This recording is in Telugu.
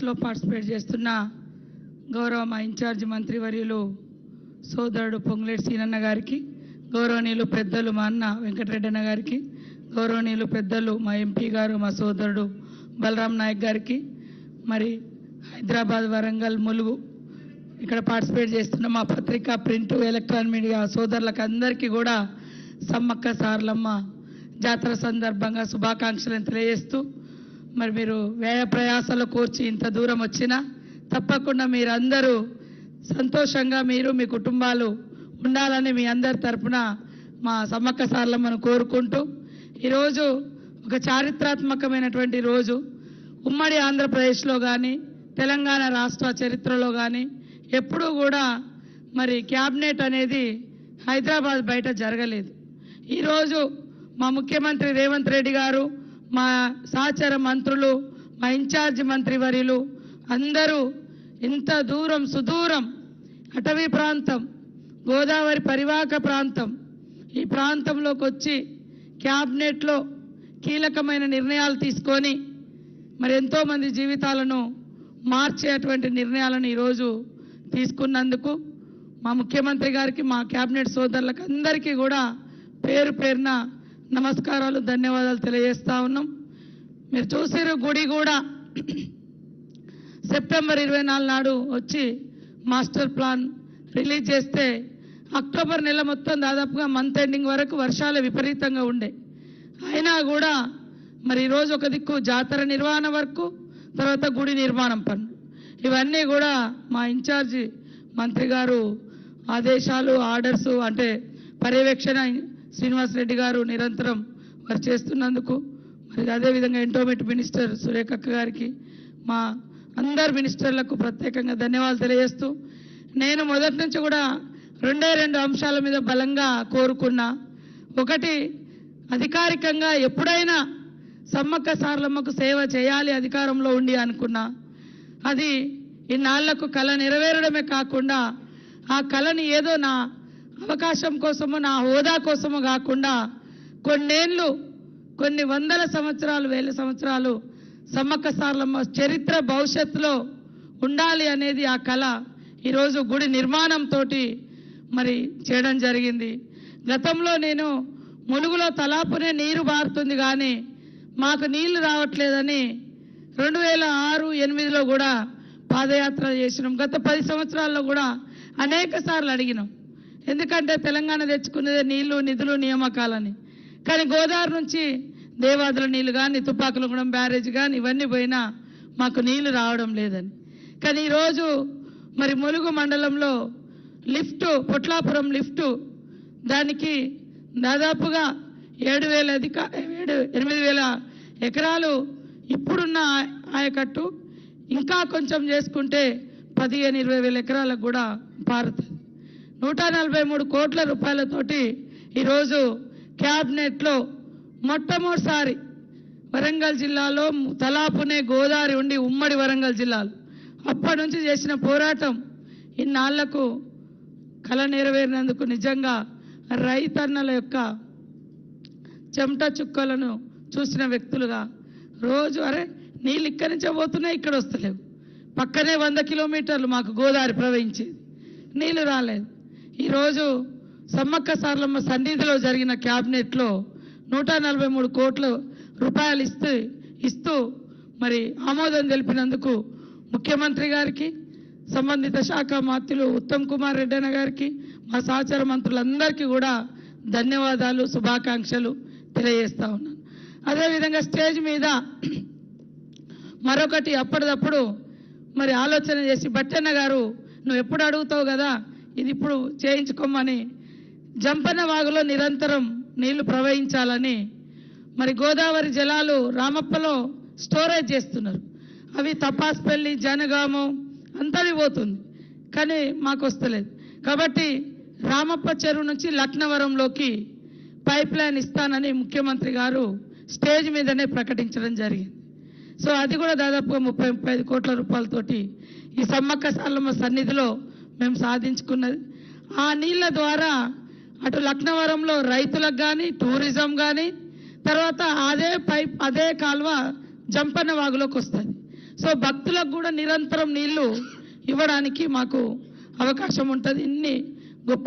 లో పార్టిసిపేట్ చేస్తున్న గౌరవ మా ఇన్ఛార్జ్ మంత్రివర్యులు సోదరుడు పొంగులేటి సీనన్న గారికి, గౌరవనీయులు పెద్దలు మా అన్న వెంకటరెడ్డి అన్న గారికి, గౌరవనీయులు పెద్దలు మా ఎంపీ గారు మా సోదరుడు బలరాం నాయక్ గారికి, మరి హైదరాబాద్ వరంగల్ ములుగు ఇక్కడ పార్టిసిపేట్ చేస్తున్న మా పత్రిక ప్రింట్ ఎలక్ట్రానిక్ మీడియా సోదరులకు అందరికీ కూడా సమ్మక్క సారలమ్మ జాతర సందర్భంగా శుభాకాంక్షలను తెలియజేస్తూ, మరి మీరు వ్యయ ప్రయాసాలు కోర్చి ఇంత దూరం వచ్చినా తప్పకుండా మీరందరూ సంతోషంగా మీరు మీ కుటుంబాలు ఉండాలని మీ అందరి తరపున మా సమ్మక్క సారలమ్మను కోరుకుంటూ, ఈరోజు ఒక చారిత్రాత్మకమైనటువంటి రోజు. ఉమ్మడి ఆంధ్రప్రదేశ్లో కానీ తెలంగాణ రాష్ట్ర చరిత్రలో కానీ ఎప్పుడూ కూడా మరి క్యాబినెట్ అనేది హైదరాబాద్ బయట జరగలేదు. ఈరోజు మా ముఖ్యమంత్రి రేవంత్ రెడ్డి గారు, మా సహచర మంత్రులు, మా ఇన్ఛార్జ్ మంత్రివర్యులు అందరూ ఇంత దూరం సుదూరం అటవీ ప్రాంతం, గోదావరి పరివాహక ప్రాంతం, ఈ ప్రాంతంలోకి వచ్చి క్యాబినెట్లో కీలకమైన నిర్ణయాలు తీసుకొని మరి ఎంతోమంది జీవితాలను మార్చేటువంటి నిర్ణయాలను ఈరోజు తీసుకున్నందుకు మా ముఖ్యమంత్రి గారికి, మా క్యాబినెట్ సోదరులకు అందరికీ కూడా పేరు పేరున నమస్కారాలు, ధన్యవాదాలు తెలియజేస్తా ఉన్నాం. మీరు చూసారు గుడి కూడా సెప్టెంబర్ 24 నాడు వచ్చి మాస్టర్ ప్లాన్ రిలీజ్ చేస్తే అక్టోబర్ నెల మొత్తం దాదాపుగా మంత్ ఎండింగ్ వరకు వర్షాలు విపరీతంగా ఉండే. అయినా కూడా మరి ఈరోజు ఒక దిక్కు జాతర నిర్వహణ వరకు, తర్వాత గుడి నిర్మాణం పనులు, ఇవన్నీ కూడా మా ఇన్ఛార్జి మంత్రి గారు ఆదేశాలు, ఆర్డర్స్ అంటే పర్యవేక్షణ శ్రీనివాసరెడ్డి గారు నిరంతరం వారు చేస్తున్నందుకు, మరి అదేవిధంగా ఎండోమెంట్ మినిస్టర్ సురేఖక్క గారికి, మా అందరు మినిస్టర్లకు ప్రత్యేకంగా ధన్యవాదాలు తెలియజేస్తూ, నేను మొదటి నుంచి కూడా రెండు అంశాల మీద బలంగా కోరుకున్నా. ఒకటి, అధికారికంగా ఎప్పుడైనా సమ్మక్క సారలమ్మకు సేవ చేయాలి అధికారంలో ఉండి అనుకున్నా. అది ఇన్నాళ్లకు కళ నెరవేరడమే కాకుండా ఆ కళని ఏదో నా అవకాశం కోసమో నా హోదా కోసమో కాకుండా కొన్నేళ్ళు, కొన్ని వందల సంవత్సరాలు, వేల సంవత్సరాలు సమ్మక్క సారలమ్మ చరిత్ర భవిష్యత్తులో ఉండాలి అనేది ఆ కళ ఈరోజు గుడి నిర్మాణంతో మరి చేయడం జరిగింది. గతంలో నేను ములుగులో తలాపునే నీరు బారుతుంది కానీ మాకు నీళ్లు రావట్లేదని 2006-8లో కూడా పాదయాత్ర చేసినాం. గత 10 సంవత్సరాల్లో కూడా అనేక సార్లు అడిగినాం. ఎందుకంటే తెలంగాణ తెచ్చుకునేదే నీళ్లు, నిధులు, నియామకాలని. కానీ గోదావరి నుంచి దేవాదుల నీళ్లు కానీ, తుపాకులగూడెం బ్యారేజ్ కానీ ఇవన్నీ పోయినా మాకు నీళ్లు రావడం లేదని. కానీ ఈరోజు మరి ములుగు మండలంలో లిఫ్టు, పొట్లాపురం లిఫ్టు, దానికి దాదాపుగా 8,000 ఎకరాలు ఇప్పుడున్న ఆయకట్టు ఇంకా కొంచెం చేసుకుంటే 15,000-20,000 ఎకరాలకు కూడా పారుతుంది. 143 కోట్ల రూపాయలతోటి ఈరోజు క్యాబినెట్లో మొట్టమొదటిసారి వరంగల్ జిల్లాలో తలాపునే గోదావరి ఉండి ఉమ్మడి వరంగల్ జిల్లాలో అప్పటి నుంచి చేసిన పోరాటం ఇన్నాళ్లకు కళ నెరవేరినందుకు నిజంగా రైతన్నల యొక్క చెమట చుక్కలను చూసిన వ్యక్తులుగా రోజు అరే నీళ్ళు ఇక్కడి నుంచే పోతున్నాయి, ఇక్కడ వస్తలేవు, పక్కనే 100 కిలోమీటర్లు మాకు గోదావరి ప్రవహించేది, నీళ్లు రాలేదు. ఈరోజు సమ్మక్క సారలమ్మ సన్నిధిలో జరిగిన క్యాబినెట్లో 143 కోట్ల రూపాయలు ఇస్తూ మరి ఆమోదం తెలిపినందుకు ముఖ్యమంత్రి గారికి, సంబంధిత శాఖ మంత్రులు ఉత్తమ్ కుమార్ రెడ్డి అన్న గారికి, మా సహచర మంత్రులందరికీ కూడా ధన్యవాదాలు, శుభాకాంక్షలు తెలియజేస్తా ఉన్నాను. అదేవిధంగా స్టేజ్ మీద మరొకటి అప్పటిదప్పుడు మరి ఆలోచన చేసి, బట్టన్న గారు నువ్వు ఎప్పుడు అడుగుతావు కదా ఇది ఇప్పుడు చేయించుకోమని, జంపన్న వాగులో నిరంతరం నీళ్లు ప్రవహించాలని మరి గోదావరి జలాలు రామప్పలో స్టోరేజ్ చేస్తున్నారు. అవి తపాస్పల్లి, జనగామం అంతది పోతుంది, కానీ మాకు వస్తలేదు. కాబట్టి రామప్ప చెరువు నుంచి లక్నవరంలోకి పైప్ లైన్ ఇస్తానని ముఖ్యమంత్రి గారు స్టేజ్ మీదనే ప్రకటించడం జరిగింది. సో అది కూడా దాదాపుగా 30-35 కోట్ల రూపాయలతోటి ఈ సమ్మక్క సారలమ్మ సన్నిధిలో మేము సాధించుకున్నది. ఆ నీళ్ల ద్వారా అటు లక్నవరంలో రైతులకు కానీ, టూరిజం కానీ, తర్వాత అదే కాల్వ జంపన్న వాగులోకి వస్తుంది. సో భక్తులకు కూడా నిరంతరం నీళ్లు ఇవ్వడానికి మాకు అవకాశం ఉంటుంది. ఇన్ని గొప్ప